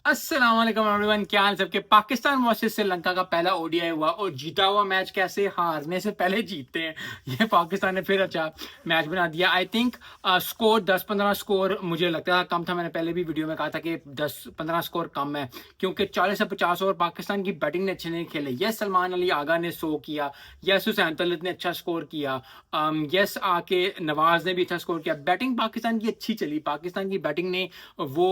अस्सलाम वालेकुम एवरीवन, क्या हाल सबके। पाकिस्तान वर्सेस श्रीलंका का पहला ओडीआई हुआ और जीता हुआ मैच कैसे हारने से पहले जीतते हैं। ये पाकिस्तान ने फिर अच्छा मैच बना दिया। आई थिंक स्कोर 10-15 स्कोर मुझे लगता है कम था। मैंने पहले भी वीडियो में कहा था कि 10-15 स्कोर कम है क्योंकि 40 से 50 ओवर पाकिस्तान की बैटिंग ने अच्छे नहीं खेले। यस, सलमान अली आगा ने 100 किया। यस, हुसैन तलत ने अच्छा स्कोर किया। यस, आके नवाज ने भी अच्छा स्कोर किया। बैटिंग पाकिस्तान की अच्छी चली। पाकिस्तान की बैटिंग ने वो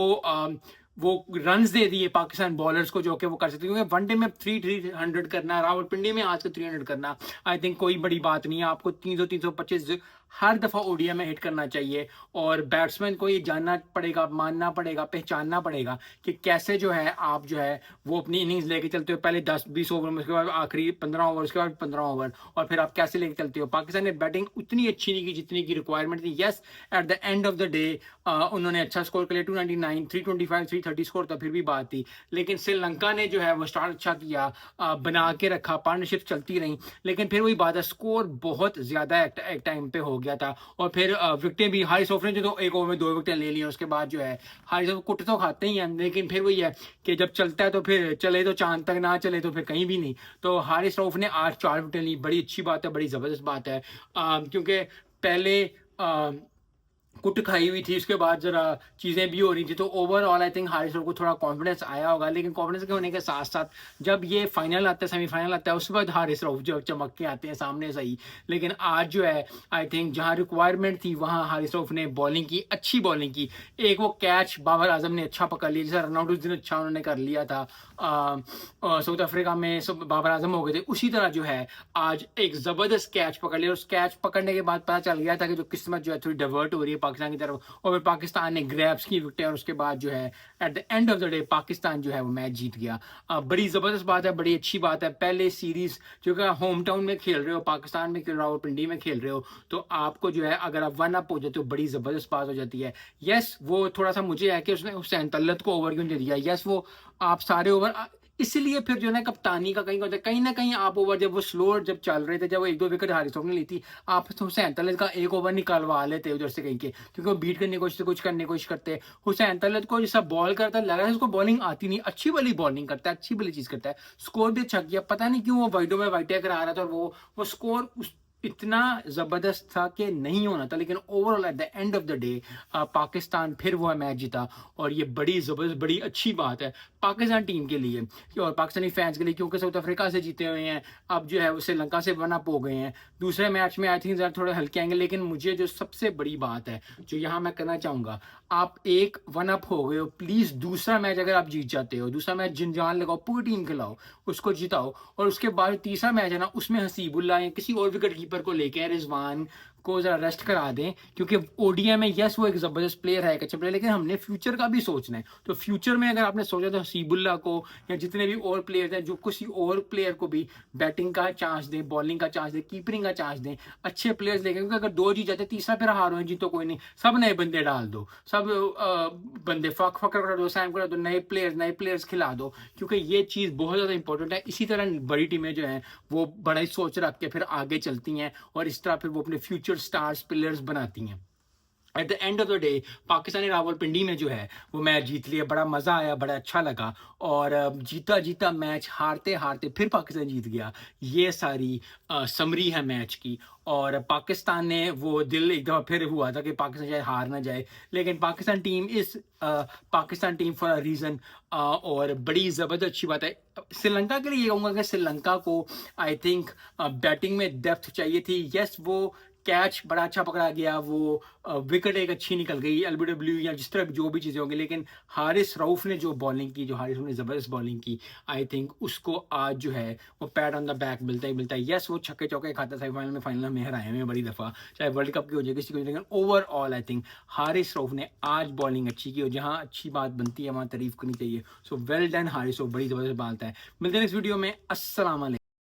वो रन्स दे दिए पाकिस्तान बॉलर्स को जो कि वो कर सकते, क्योंकि वनडे में 300 करना, रावलपिंडी में आज का 300 करना आई थिंक कोई बड़ी बात नहीं है। आपको 300-325 हर दफा ओडीआई में हिट करना चाहिए और बैट्समैन को ये जानना पड़ेगा, मानना पड़ेगा, पहचानना पड़ेगा कि कैसे जो है आप जो है वो अपनी इनिंग्स लेके चलते हो। पहले 10-20 ओवर में, उसके बाद आखिरी 15 ओवर, उसके बाद 15 ओवर, और फिर आप कैसे लेके चलते हो। पाकिस्तान ने बैटिंग उतनी अच्छी नहीं की जितनी की रिक्वायरमेंट थी। Yes, at the end of the day उन्होंने अच्छा स्कोर कर लिया, 299, 325, 330 स्कोर था, फिर भी बात थी। लेकिन श्रीलंका ने जो है वो स्टार्ट अच्छा किया, बना के रखा, पार्टनरशिप चलती रही, लेकिन फिर वही बात है, स्कोर बहुत ज्यादा एक टाइम पे हो गया था। और फिर विकेटें भी, हारिस रऊफ ने जो तो एक ओवर में 2 विकेटें ले ली, उसके बाद जो है हारिस रऊफ कुट तो खाते ही हैं, लेकिन फिर वही है कि जब चलता है तो फिर चले तो चांद तक, ना चले तो फिर कहीं भी नहीं। तो हारिस रऊफ ने आज 4 विकेटें ली, बड़ी अच्छी बात है, बड़ी जबरदस्त बात है। क्योंकि पहले कुट खाई हुई थी, उसके बाद जरा चीज़ें भी हो रही थी, तो overall I think Haris Rauf को थोड़ा कॉन्फिडेंस आया होगा। लेकिन कॉन्फिडेंस के होने के साथ साथ जब ये फाइनल आता है, सेमीफाइनल आता है, उस वक्त हारिस रऊफ जो चमक के आते हैं सामने सही। लेकिन आज जो है आई थिंक जहां रिक्वायरमेंट थी वहां हारिस रऊफ ने बॉलिंग की, अच्छी बॉलिंग की। एक वो कैच बाबर आजम ने अच्छा पकड़ लिया, जैसा रनआउट उस दिन अच्छा उन्होंने कर लिया था साउथ अफ्रीका में, सब बाबर आजम हो गए थे, उसी तरह जो है आज एक जबरदस्त कैच पकड़ लिया। उस कैच पकड़ने के बाद पता चल गया था कि जो किस्मत जो है थोड़ी डाइवर्ट हो रही है पाकिस्तान की तरफ, और फिर पाकिस्तान ने ग्रैब्स की विकेटें, और उसके बाद जो है at the end of the day Pakistan जो है वो मैच जीत गया। बड़ी जबरदस्त बात है, बड़ी अच्छी बात है। पहले सीरीज जो कि होम टाउन में खेल रहे हो, पाकिस्तान में खेल रहे हो, रावलपिंडी में खेल रहे हो, तो आपको जो है अगर आप वन अप हो जाते हो बड़ी जबरदस्त बात हो जाती है। यस, वो थोड़ा सा मुझे है कि उसने हुसैन तल्लत को ओवर क्यों दे दिया। यस, वो आप सारे ओवर, इसलिए फिर जो है ना कप्तानी का कहीं ना कहीं आप ओवर जब वो स्लो जब चल रहे थे, जब वो 1-2 विकेट हारिस रऊफ ने ली थी, आप हुसैन तलत का एक ओवर निकालवा लेते उधर से कहीं के, क्योंकि वो बीट करने की कोशिश, कुछ करने की कोशिश करते। हुसैन तलत को जैसा बॉल करता लग रहा है उसको बॉलिंग आती नहीं, अच्छी वाली बॉलिंग करता है, अच्छी वाली चीज करता है, स्कोर भी अच्छा किया। पता नहीं क्यों वो वाइडो में वाइटे करा रहा था, और वो स्कोर इतना जबरदस्त था कि नहीं होना था। लेकिन overall at the end of the day Pakistan फिर वो मैच जीता, और ये बड़ी जबरदस्त, बड़ी अच्छी बात है पाकिस्तान टीम के लिए और पाकिस्तानी फैंस के लिए, क्योंकि साउथ अफ्रीका से जीते हुए हैं, अब जो है वो श्रीलंका से वन अप हो गए हैं। दूसरे मैच में आई थिंक ज़रा थोड़े हल्के आएंगे, लेकिन मुझे जो सबसे बड़ी बात है जो यहाँ मैं करना चाहूँगा, आप एक वन अप हो गए हो, प्लीज़ दूसरा मैच अगर आप जीत जाते हो, दूसरा मैच जिन जान लगाओ, पूरी टीम खिलाओ, उसको जिताओ, और उसके बाद तीसरा मैच है ना, उसमें हसीबुल्ला या किसी और विकेट कीपर को लेके रिजवान को जरा रेस्ट करा दें। क्योंकि ओडीआई में यस वो एक जबरदस्त प्लेयर है, एक अच्छा प्लेयर, लेकिन हमने फ्यूचर का भी सोचना है। तो फ्यूचर में अगर आपने सोचा तो हसीबुल्ला को या जितने भी और प्लेयर हैं, जो किसी और प्लेयर को भी बैटिंग का चांस दें, बॉलिंग का चांस दें, कीपरिंग का चांस दें, अच्छे प्लेयर्स लेके। क्योंकि अगर 2 जीत जाते, तीसरा फिर हारो जीतो कोई नहीं, सब नए बंदे डाल दो, सब बंदे फकर कर दो, सैम कर दो, नए प्लेयर्स खिला दो, क्योंकि ये चीज़ बहुत ज़्यादा इंपॉर्टेंट है। इसी तरह बड़ी टीमें जो हैं वो बड़ा ही सोच रख के फिर आगे चलती हैं, और इस तरह फिर वो अपने फ्यूचर स्टार्स प्लेयर्स बनाती हैं। At the end of the day Pakistani Rawalpindi में जो है वो मैच जीत लिया, बड़ा मज़ा आया, बड़ा अच्छा लगा। और जीता जीता मैच, हारते हारते फिर पाकिस्तान जीत गया। ये सारी समरी है मैच की। और पाकिस्तान ने वो दिल एक दफ़ा फिर हुआ था कि पाकिस्तान शायद हार ना जाए, लेकिन Pakistan team for a reason. और बड़ी ज़बरदस्त अच्छी बात है श्रीलंका के लिए। ये कहूँगा कि श्रीलंका को आई थिंक बैटिंग में डेप्थ चाहिए थी। यस, वो कैच बड़ा अच्छा पकड़ा गया, वो विकेट एक अच्छी निकल गई, एलबीडब्ल्यू या जिस तरह जो भी चीज़ें होंगी, लेकिन हारिस रऊफ ने जो बॉलिंग की, जो हारिस रऊफ ने ज़बरदस्त बॉलिंग की, आई थिंक उसको आज जो है वो पैड ऑन द बैक मिलता ही मिलता है। यस, वो छक्के चौके खाता, सेमीफाइनल में, फाइनल में हराए हुए बड़ी दफ़ा, चाहे वर्ल्ड कप की हो जाए किसी को, लेकिन overall I think Haris Rauf ने आज बॉलिंग अच्छी की, और जहाँ अच्छी बात बनती है वहाँ तारीफ करनी चाहिए। So well done Haris Rauf, बड़ी ज़बरदस्त बात है। मिलते हैं नेक्स्ट वीडियो में। अस्सलाम वालेकुम।